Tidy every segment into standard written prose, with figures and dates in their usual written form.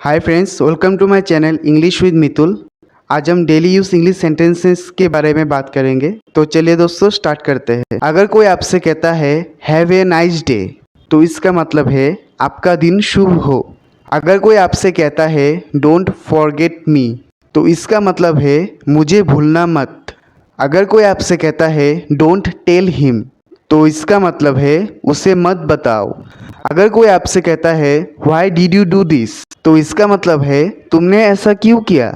Hi friends, welcome to my channel English with Mitul. आज हम daily use English sentences के बारे में बात करेंगे। तो चलिए दोस्तों स्टार्ट करते हैं। अगर कोई आपसे कहता है हैव ए नाइस डे, तो इसका मतलब है आपका दिन शुभ हो। अगर कोई आपसे कहता है डोंट फॉरगेट मी, तो इसका मतलब है मुझे भूलना मत। अगर कोई आपसे कहता है डोंट टेल हिम, तो इसका मतलब है उसे मत बताओ। अगर कोई आपसे कहता है why did you do this, तो इसका मतलब है तुमने ऐसा क्यों किया।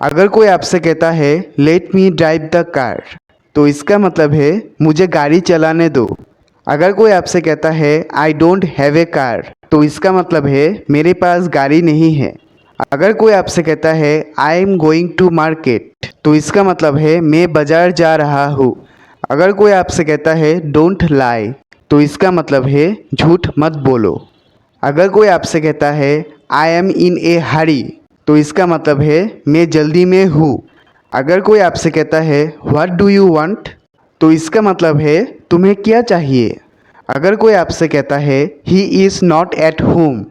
अगर कोई आपसे कहता है let me drive the car, तो इसका मतलब है मुझे गाड़ी चलाने दो। अगर कोई आपसे कहता है I don't have a car, तो इसका मतलब है मेरे पास गाड़ी नहीं है। अगर कोई आपसे कहता है I am going to market, तो इसका मतलब है मैं बाजार जा रहा हूँ। अगर कोई आपसे कहता है डोंट लाई, तो इसका मतलब है झूठ मत बोलो। अगर कोई आपसे कहता है आई एम इन ए हरी, तो इसका मतलब है मैं जल्दी में हूँ। अगर कोई आपसे कहता है व्हाट डू यू वांट, तो इसका मतलब है तुम्हें क्या चाहिए। अगर कोई आपसे कहता है he is not at home,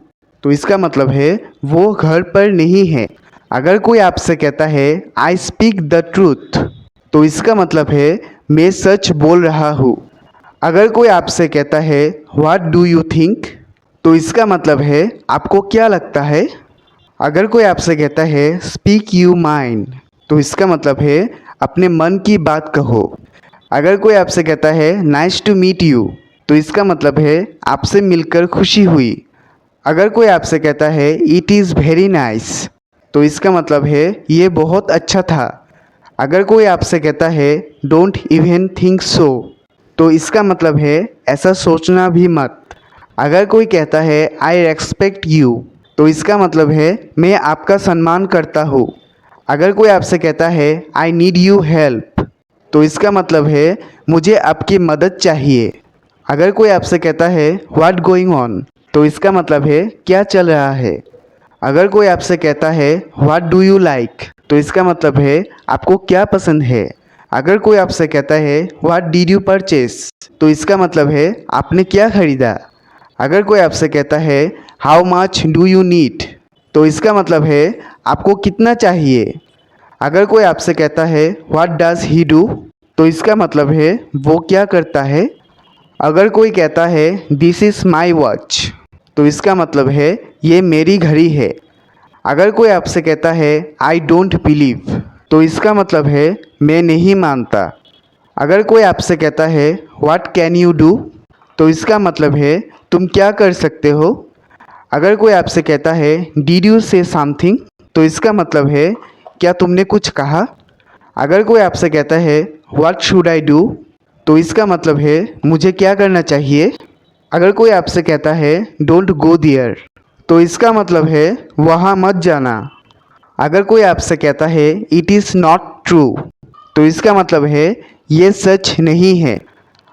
तो इसका मतलब है वो घर पर नहीं है। अगर कोई आपसे कहता है आई स्पीक द ट्रूथ, तो इसका मतलब है मैं सच बोल रहा हूँ। अगर कोई आपसे कहता है व्हाट डू यू थिंक, तो इसका मतलब है आपको क्या लगता है। अगर कोई आपसे कहता है स्पीक यू माइंड, तो इसका मतलब है अपने मन की बात कहो। अगर कोई आपसे कहता है नाइस टू मीट यू, तो इसका मतलब है आपसे मिलकर खुशी हुई। अगर कोई आपसे कहता है इट इज़ वेरी नाइस, तो इसका मतलब है ये बहुत अच्छा था। अगर कोई आपसे कहता है डोंट इवन थिंक सो, तो इसका मतलब है ऐसा सोचना भी मत। अगर कोई कहता है आई रेस्पेक्ट यू, तो इसका मतलब है मैं आपका सम्मान करता हूँ। अगर कोई आपसे कहता है आई नीड यू हेल्प, तो इसका मतलब है मुझे आपकी मदद चाहिए। अगर कोई आपसे कहता है व्हाट गोइंग ऑन, तो इसका मतलब है क्या चल रहा है। अगर कोई आपसे कहता है व्हाट डू यू लाइक, तो इसका मतलब है आपको क्या पसंद है। अगर कोई आपसे कहता है व्हाट डिड यू परचेस, तो इसका मतलब है आपने क्या खरीदा। अगर कोई आपसे कहता है how much do you need, तो इसका मतलब है आपको कितना चाहिए। अगर कोई आपसे कहता है व्हाट डज ही डू, तो इसका मतलब है वो क्या करता है। अगर कोई कहता है दिस इज़ माई वॉच, तो इसका मतलब है ये मेरी घड़ी है। अगर कोई आपसे कहता है आई डोंट बिलीव, तो इसका मतलब है मैं नहीं मानता। अगर कोई आपसे कहता है व्हाट कैन यू डू, तो इसका मतलब है तुम क्या कर सकते हो। अगर कोई आपसे कहता है डिड यू से समथिंग, तो इसका मतलब है क्या तुमने कुछ कहा। अगर कोई आपसे कहता है व्हाट शुड आई डू, तो इसका मतलब है मुझे क्या करना चाहिए। अगर कोई आपसे कहता है डोंट गो देयर, तो इसका मतलब है वहाँ मत जाना। अगर कोई आपसे कहता है इट इज़ नॉट ट्रू, तो इसका मतलब है ये सच नहीं है।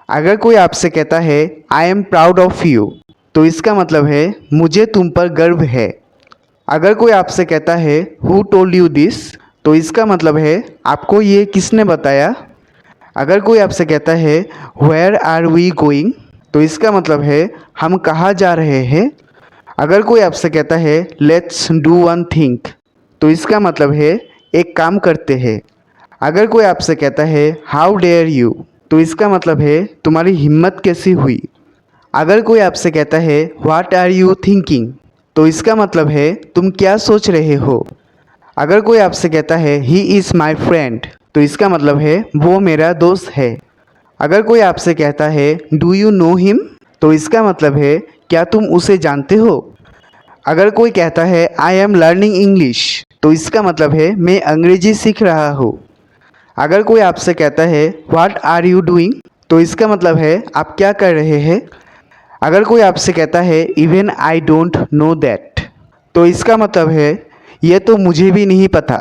अगर कोई आपसे कहता है I am proud of you, तो इसका मतलब है मुझे तुम पर गर्व है। अगर कोई आपसे कहता है हु टोल्ड यू दिस, तो इसका मतलब है आपको ये किसने बताया। अगर कोई आपसे कहता है वेयर आर वी गोइंग, तो इसका मतलब है हम कहाँ जा रहे हैं। अगर कोई आपसे कहता है लेट्स डू वन थिंग, तो इसका मतलब है एक काम करते हैं। अगर कोई आपसे कहता है हाउ डेयर यू, तो इसका मतलब है तुम्हारी हिम्मत कैसी हुई। अगर कोई आपसे कहता है व्हाट आर यू थिंकिंग, तो इसका मतलब है तुम क्या सोच रहे हो। अगर कोई आपसे कहता है ही इज़ माई फ्रेंड, तो इसका मतलब है वो मेरा दोस्त है। अगर कोई आपसे कहता है डू यू नो हिम, तो इसका मतलब है क्या तुम उसे जानते हो। अगर कोई कहता है आई एम लर्निंग इंग्लिश, तो इसका मतलब है मैं अंग्रेजी सीख रहा हूँ। अगर कोई आपसे कहता है व्हाट आर यू डूइंग, तो इसका मतलब है आप क्या कर रहे हैं। अगर कोई आपसे कहता है even I don't know that, तो इसका मतलब है ये तो मुझे भी नहीं पता।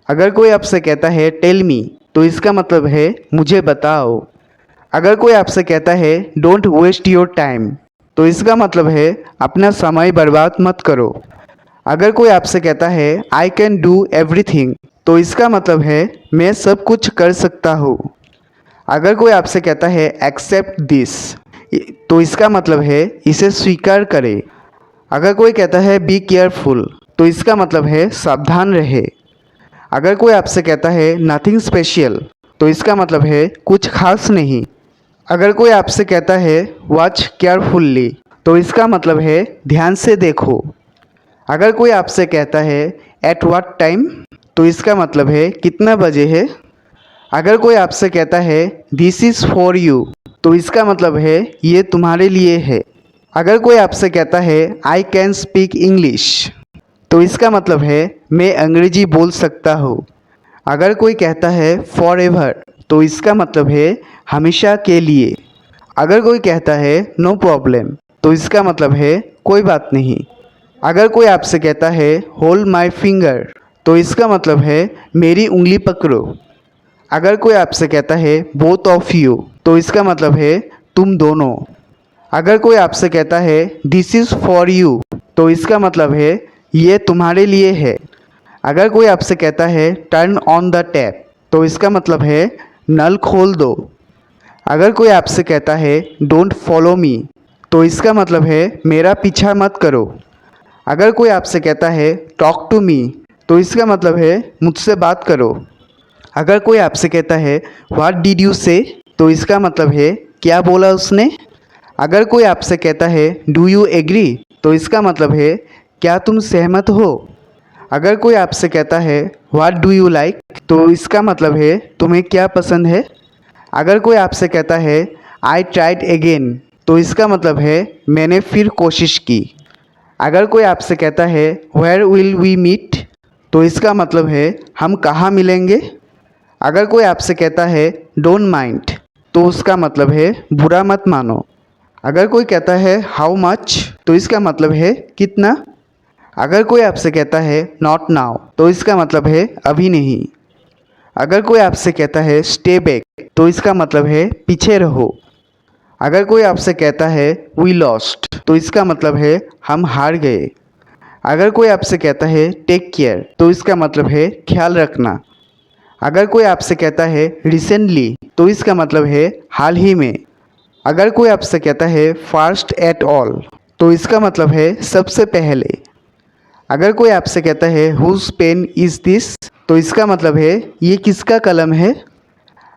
अगर कोई आपसे कहता है टेल मी, तो इसका मतलब है मुझे बताओ। अगर कोई आपसे कहता है डोंट वेस्ट योर टाइम, तो इसका मतलब है अपना समय बर्बाद मत करो। अगर कोई आपसे कहता है आई कैन डू एवरीथिंग, तो इसका मतलब है मैं सब कुछ कर सकता हूँ। अगर कोई आपसे कहता है एक्सेप्ट दिस, तो इसका मतलब है इसे स्वीकार करें। अगर कोई कहता है बी केयरफुल, तो इसका मतलब है सावधान रहे। अगर कोई आपसे कहता है नथिंग स्पेशल, तो इसका मतलब है कुछ खास नहीं। अगर कोई आपसे कहता है वॉच केयरफुल्ली, तो इसका मतलब है ध्यान से देखो। अगर कोई आपसे कहता है एट व्हाट टाइम, तो इसका मतलब है कितना बजे है। अगर कोई आपसे कहता है दिस इज़ फॉर यू, तो इसका मतलब है ये तुम्हारे लिए है। अगर कोई आपसे कहता है आई कैन स्पीक इंग्लिश, तो इसका मतलब है मैं अंग्रेजी बोल सकता हूँ। अगर कोई कहता है फॉर एवर, तो इसका मतलब है हमेशा के लिए। अगर कोई कहता है नो प्रॉब्लम, तो इसका मतलब है कोई बात नहीं। अगर कोई आपसे कहता है होल्ड माई फिंगर, तो इसका मतलब है मेरी उंगली पकड़ो। अगर कोई आपसे कहता है बोथ ऑफ यू, तो इसका मतलब है तुम दोनों। अगर कोई आपसे कहता है दिस इज़ फॉर यू, तो इसका मतलब है ये तुम्हारे लिए है। अगर कोई आपसे कहता है टर्न ऑन द टैप, तो इसका मतलब है नल खोल दो। अगर कोई आपसे कहता है डोंट फॉलो मी, तो इसका मतलब है मेरा पीछा मत करो। अगर कोई आपसे कहता है टॉक टू मी, तो इसका मतलब है मुझसे बात करो। अगर कोई आपसे कहता है व्हाट डिड यू से, तो इसका मतलब है क्या बोला उसने। अगर कोई आपसे कहता है डू यू एग्री, तो इसका मतलब है क्या तुम सहमत हो। अगर कोई आपसे कहता है व्हाट डू यू लाइक, तो इसका मतलब है तुम्हें क्या पसंद है। अगर कोई आपसे कहता है आई ट्राइड अगेन, तो इसका मतलब है मैंने फिर कोशिश की। अगर कोई आपसे कहता है वेयर विल वी मीट, तो इसका मतलब है हम कहाँ मिलेंगे। अगर कोई आपसे कहता है डोंट माइंड, तो उसका मतलब है बुरा मत मानो। अगर कोई कहता है हाउ मच, तो इसका मतलब है कितना। अगर कोई आपसे कहता है नॉट नाउ, तो इसका मतलब है अभी नहीं। अगर कोई आपसे कहता है स्टे बैक, तो इसका मतलब है पीछे रहो। अगर कोई आपसे कहता है वी लॉस्ट, तो इसका मतलब है हम हार गए। अगर कोई आपसे कहता है टेक केयर, तो इसका मतलब है ख्याल रखना। अगर कोई आपसे कहता है रिसेंटली, तो इसका मतलब है हाल ही में। अगर कोई आपसे कहता है फर्स्ट एट ऑल, तो इसका मतलब है सबसे पहले। अगर कोई आपसे कहता है हुज पेन इज़ दिस, तो इसका मतलब है ये किसका कलम है।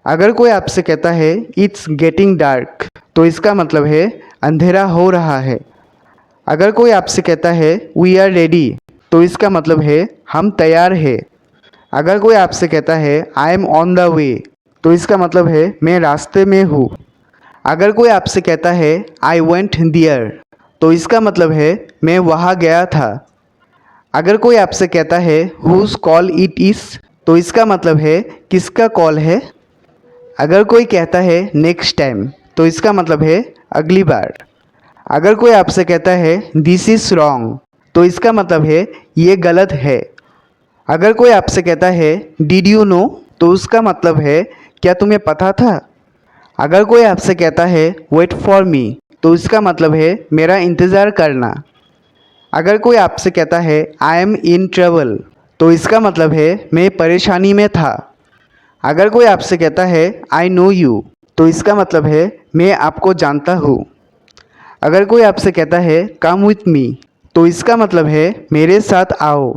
अगर कोई आपसे कहता है इट्स गेटिंग डार्क, तो इसका मतलब है अंधेरा हो रहा है। अगर कोई आपसे कहता है वी आर रेडी, तो इसका मतलब है हम तैयार हैं। अगर कोई आपसे कहता है I M on the way, तो इसका मतलब है मैं रास्ते में हूँ। अगर कोई आपसे कहता है आई वेंट दियर, तो इसका मतलब है मैं वहाँ गया था। अगर कोई आपसे कहता है हुज कॉल इट इज़, तो इसका मतलब है किसका कॉल है। अगर कोई कहता है नेक्स्ट टाइम, तो इसका मतलब है अगली बार। अगर कोई आपसे कहता है दिस इज़ रॉन्ग, तो इसका मतलब है ये गलत है। अगर कोई आपसे कहता है डिड यू नो, तो उसका मतलब है क्या तुम्हें पता था। अगर कोई आपसे कहता है वेट फॉर मी, तो इसका मतलब है मेरा इंतज़ार करना। अगर कोई आपसे कहता है आई एम इन ट्रबल, तो इसका मतलब है मैं परेशानी में था। अगर कोई आपसे कहता है आई नो यू, तो इसका मतलब है मैं आपको जानता हूँ। अगर कोई आपसे कहता है कम विथ मी, तो इसका मतलब है मेरे साथ आओ।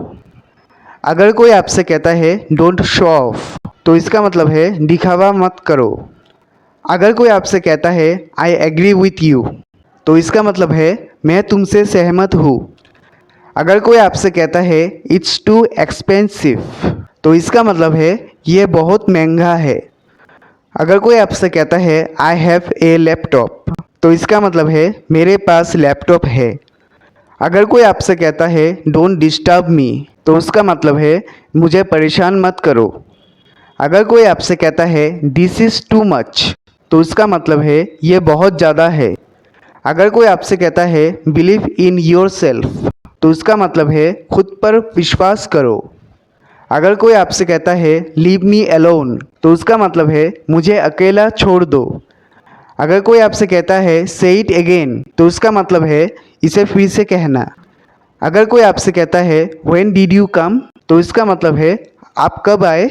अगर कोई आपसे कहता है डोंट शो ऑफ, तो इसका मतलब है दिखावा मत करो। अगर कोई आपसे कहता है आई एग्री विथ यू, तो इसका मतलब है मैं तुमसे सहमत हूँ। अगर कोई आपसे कहता है इट्स टू एक्सपेंसिव, तो इसका मतलब है ये बहुत महंगा है। अगर कोई आपसे कहता है आई हैव ए लैपटॉप, तो इसका मतलब है मेरे पास लैपटॉप है। अगर कोई आपसे कहता है डोंट डिस्टर्ब मी, तो उसका मतलब है मुझे परेशान मत करो। अगर कोई आपसे कहता है दिस इज़ टू मच, तो इसका मतलब है ये बहुत ज़्यादा है। अगर कोई आपसे कहता है बिलीव इन योर सेल्फ, तो इसका मतलब है खुद पर विश्वास करो। अगर कोई आपसे कहता है लीव मी अलोन, तो उसका मतलब है मुझे अकेला छोड़ दो। अगर कोई आपसे कहता है से इट अगेन, तो उसका मतलब है इसे फिर से कहना। अगर कोई आपसे कहता है व्हेन डिड यू कम, तो इसका मतलब है आप कब आए।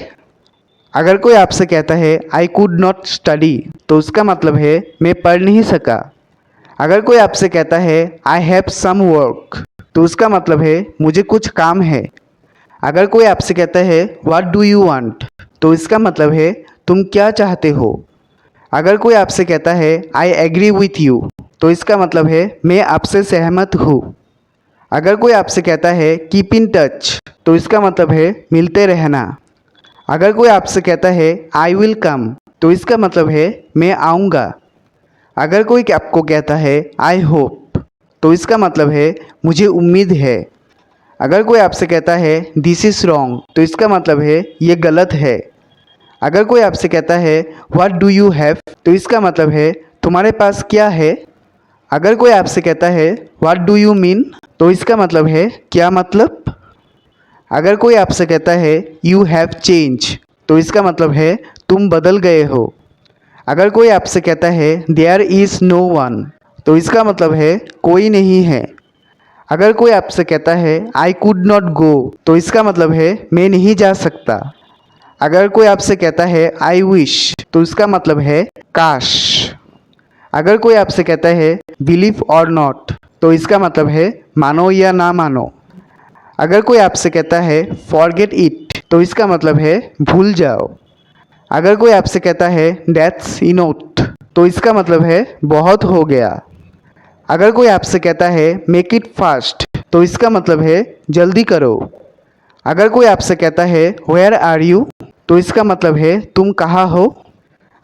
अगर कोई आपसे कहता है आई कुड नॉट स्टडी, तो उसका मतलब है मैं पढ़ नहीं सका। अगर कोई आपसे कहता है आई हैव सम वर्क, तो उसका मतलब है मुझे कुछ काम है। अगर कोई आपसे कहता है व्हाट डू यू वांट, तो इसका मतलब है तुम क्या चाहते हो। अगर कोई आपसे कहता है आई एग्री विथ यू, तो इसका मतलब है मैं आपसे सहमत हूँ। अगर कोई आपसे कहता है कीप इन टच, तो इसका मतलब है मिलते रहना। अगर कोई आपसे कहता है आई विल कम, तो इसका मतलब है मैं आऊँगा। अगर कोई आपको कहता है आई होप, तो इसका मतलब है मुझे उम्मीद है। अगर कोई आपसे कहता है दिस इज़ रॉन्ग, तो इसका मतलब है ये गलत है। अगर कोई आपसे कहता है व्हाट डू यू हैव, तो इसका मतलब है तुम्हारे पास क्या है। अगर कोई आपसे कहता है व्हाट डू यू मीन, तो इसका मतलब है क्या मतलब। अगर कोई आपसे कहता है यू हैव चेंज, तो इसका मतलब है तुम बदल गए हो। अगर कोई आपसे कहता है देयर इज़ नो वन, तो इसका मतलब है कोई नहीं है। अगर कोई आपसे कहता है आई कुड नॉट गो, तो इसका मतलब है मैं नहीं जा सकता। अगर कोई आपसे कहता है आई विश, तो इसका मतलब है काश। अगर कोई आपसे कहता है बिलीव और नॉट, तो इसका मतलब है मानो या ना मानो। अगर कोई आपसे कहता है फॉरगेट इट, तो इसका मतलब है भूल जाओ। अगर कोई आपसे कहता है दैट्स इनफ, तो इसका मतलब है बहुत हो गया। अगर कोई आपसे कहता है मेक इट फास्ट, तो इसका मतलब है जल्दी करो। अगर कोई आपसे कहता है वेयर आर यू, तो इसका मतलब है तुम कहाँ हो।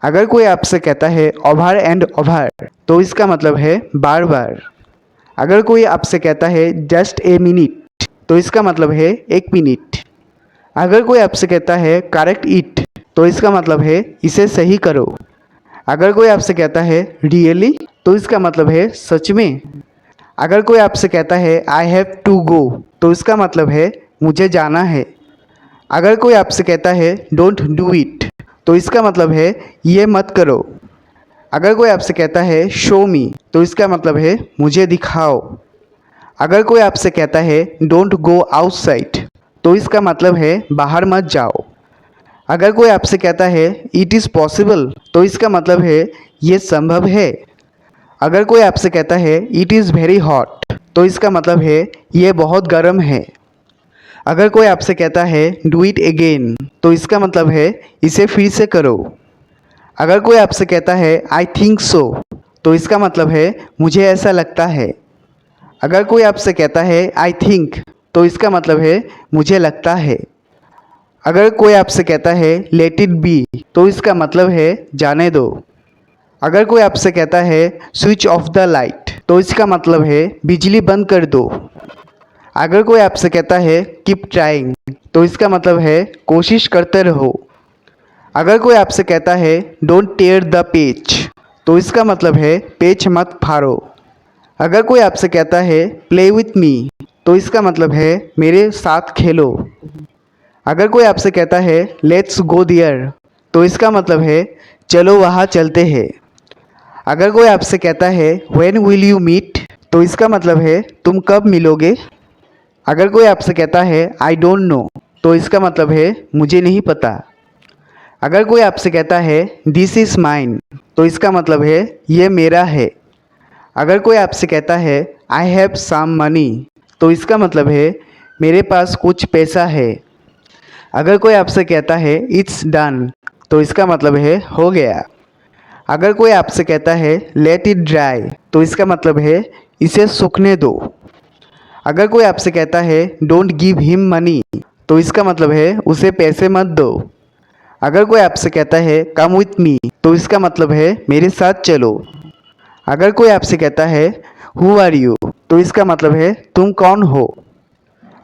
अगर कोई आपसे कहता है ओवर एंड ओवर, तो इसका मतलब है बार बार। अगर कोई आपसे कहता है जस्ट ए मिनट, तो इसका मतलब है एक मिनट। अगर कोई आपसे कहता है करेक्ट इट, तो इसका मतलब है इसे सही करो। अगर कोई आपसे कहता है रियली, तो इसका मतलब है सच में। अगर कोई आपसे कहता है आई हैव टू गो, तो इसका मतलब है मुझे जाना है। अगर कोई आपसे कहता है डोंट डू इट, तो इसका मतलब है ये मत करो। अगर कोई आपसे कहता है शो मी, तो इसका मतलब है मुझे दिखाओ। अगर कोई आपसे कहता है डोंट गो आउटसाइड, तो इसका मतलब है बाहर मत जाओ। अगर कोई आपसे कहता है इट इज़ पॉसिबल, तो इसका मतलब है ये संभव है। अगर कोई आपसे कहता है इट इज़ वेरी हॉट, तो इसका मतलब है ये बहुत गर्म है। अगर कोई आपसे कहता है डू इट अगेन, तो इसका मतलब है इसे फिर से करो। अगर कोई आपसे कहता है आई थिंक सो, तो इसका मतलब है मुझे ऐसा लगता है। अगर कोई आपसे कहता है आई थिंक, तो इसका मतलब है मुझे लगता है। अगर कोई आपसे कहता है लेट इट बी, तो इसका मतलब है जाने दो। अगर कोई आपसे कहता है स्विच ऑफ द लाइट, तो इसका मतलब है बिजली बंद कर दो। अगर कोई आपसे कहता है कीप ट्राइंग, तो इसका मतलब है कोशिश करते रहो। अगर कोई आपसे कहता है डोंट टेयर द पेज, तो इसका मतलब है पेज मत फाड़ो। अगर कोई आपसे कहता है प्ले विथ मी, तो इसका मतलब है मेरे साथ खेलो। अगर कोई आपसे कहता है लेट्स गो देयर, तो इसका मतलब है चलो वहाँ चलते हैं। अगर कोई आपसे कहता है व्हेन विल यू मीट, तो इसका मतलब है तुम कब मिलोगे। अगर कोई आपसे कहता है आई डोंट नो, तो इसका मतलब है मुझे नहीं पता। अगर कोई आपसे कहता है दिस इज़ माइन, तो इसका मतलब है ये मेरा है। अगर कोई आपसे कहता है आई हैव सम मनी, तो इसका मतलब है मेरे पास कुछ पैसा है। अगर कोई आपसे कहता है इट्स डन, तो इसका मतलब है हो गया। अगर कोई आपसे कहता है लेट इट ड्राई, तो इसका मतलब है इसे सूखने दो। अगर कोई आपसे कहता है डोंट गिव हिम मनी, तो इसका मतलब है उसे पैसे मत दो। अगर कोई आपसे कहता है कम विथ मी, तो इसका मतलब है मेरे साथ चलो। अगर कोई आपसे कहता है हु आर यू, तो इसका मतलब है तुम कौन हो।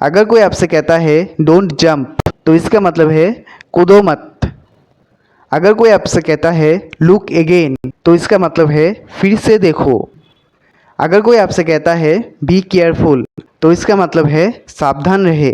अगर कोई आपसे कहता है डोंट जंप, तो इसका मतलब है कूदो मत। अगर कोई आपसे कहता है लुक अगेन, तो इसका मतलब है फिर से देखो। अगर कोई आपसे कहता है बी केयरफुल, तो इसका मतलब है सावधान रहे।